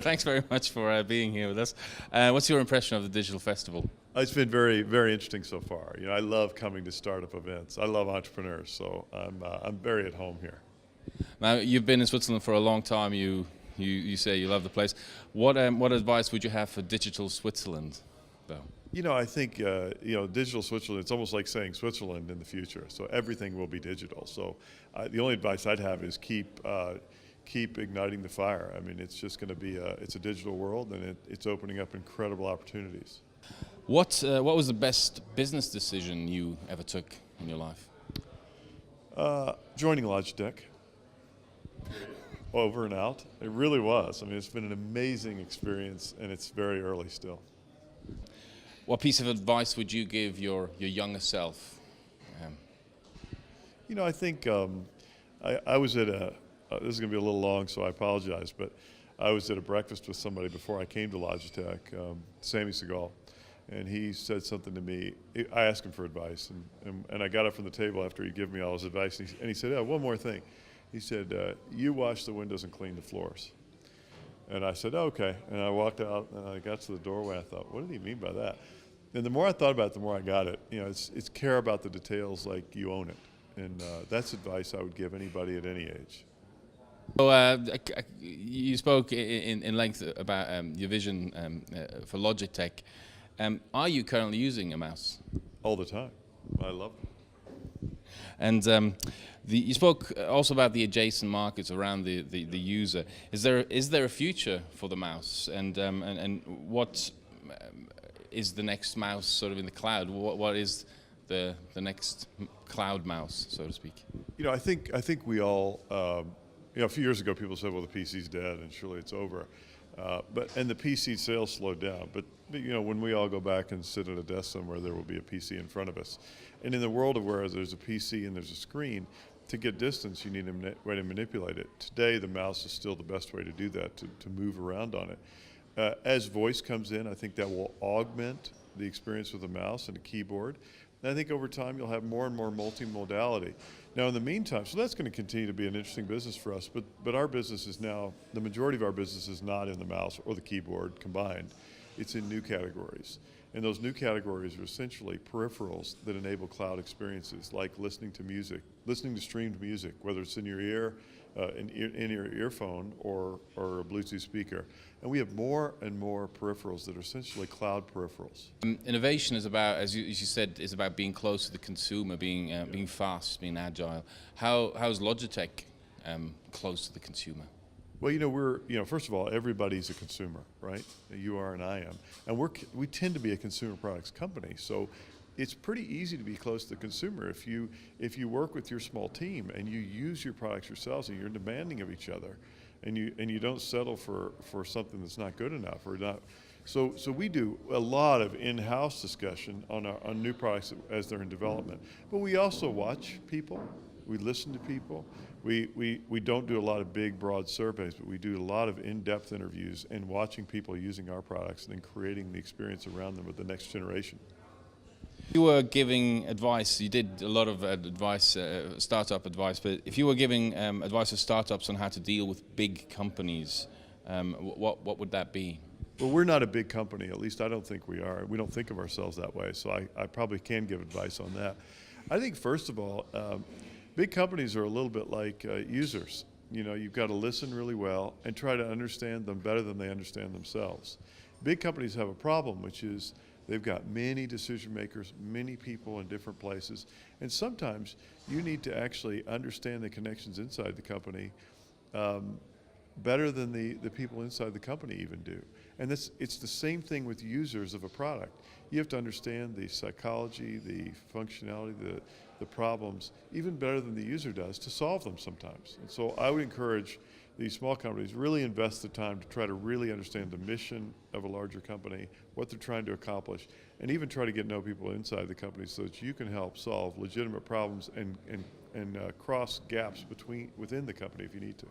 Thanks very much for being here with us. What's your impression of the digital festival? It's been very, very interesting so far. I love coming to startup events. I love entrepreneurs, so I'm very at home here. Now, you've been in Switzerland for a long time. You say you love the place. What advice would you have for digital Switzerland, though? I think digital Switzerland. It's almost like saying Switzerland in the future. So everything will be digital. So the only advice I'd have is keep igniting the fire. I mean, it's just going to be it's a digital world, and it's opening up incredible opportunities. What was the best business decision you ever took in your life? Joining Logitech. Over and out. It really was. I mean, it's been an amazing experience, and it's very early still. What piece of advice would you give your younger self? I think I was at this is going to be a little long, so I apologize, but I was at a breakfast with somebody before I came to Logitech, Sammy Segal, and he said something to me. I asked him for advice, and I got up from the table after he'd given me all his advice, and he said, one more thing. He said, you wash the windows and clean the floors. And I said, okay. And I walked out, and I got to the doorway. I thought, what did he mean by that? And the more I thought about it, the more I got it. It's care about the details like you own it. And that's advice I would give anybody at any age. So you spoke in length about your vision for Logitech. Are you currently using a mouse? All the time. I love it. And you spoke also about the adjacent markets around the user. Is there a future for the mouse? And what is the next mouse sort of in the cloud? What is the next cloud mouse, so to speak? I think we all. A few years ago, people said, "Well, the PC's dead, and surely it's over." And the PC sales slowed down. But when we all go back and sit at a desk somewhere, there will be a PC in front of us. And in the world of where there's a PC and there's a screen, to get distance, you need a way to manipulate it. Today, the mouse is still the best way to do that, to move around on it. As voice comes in, I think that will augment the experience with a mouse and a keyboard. And I think over time, you'll have more and more multimodality. Now, in the meantime, so that's going to continue to be an interesting business for us, but our business is now, the majority of our business is not in the mouse or the keyboard combined. It's in new categories. And those new categories are essentially peripherals that enable cloud experiences, like listening to music, listening to streamed music, whether it's in your ear, in your earphone, or a Bluetooth speaker. And we have more and more peripherals that are essentially cloud peripherals. Innovation is about, as you said, is about being close to the consumer, being fast, being agile. How's Logitech close to the consumer? Well, first of all, everybody's a consumer, right? You are and I am. And we tend to be a consumer products company. So it's pretty easy to be close to the consumer if you work with your small team and you use your products yourselves and you're demanding of each other and you don't settle for something that's not good enough or not. So we do a lot of in-house discussion on new products as they're in development. But we also watch people. We listen to people. We don't do a lot of big, broad surveys, but we do a lot of in-depth interviews and watching people using our products and then creating the experience around them with the next generation. You were giving advice. You did a lot of advice, startup advice. But if you were giving advice to startups on how to deal with big companies, what would that be? Well, we're not a big company. At least I don't think we are. We don't think of ourselves that way. So I probably can give advice on that. I think first of all, big companies are a little bit like users. You've got to listen really well and try to understand them better than they understand themselves. Big companies have a problem, which is they've got many decision makers, many people in different places, and sometimes you need to actually understand the connections inside the company better than the people inside the company even do. And it's the same thing with users of a product. You have to understand the psychology, the functionality, the problems, even better than the user does to solve them sometimes. And so I would encourage these small companies really invest the time to try to really understand the mission of a larger company, what they're trying to accomplish, and even try to get to know people inside the company so that you can help solve legitimate problems and cross gaps within the company if you need to.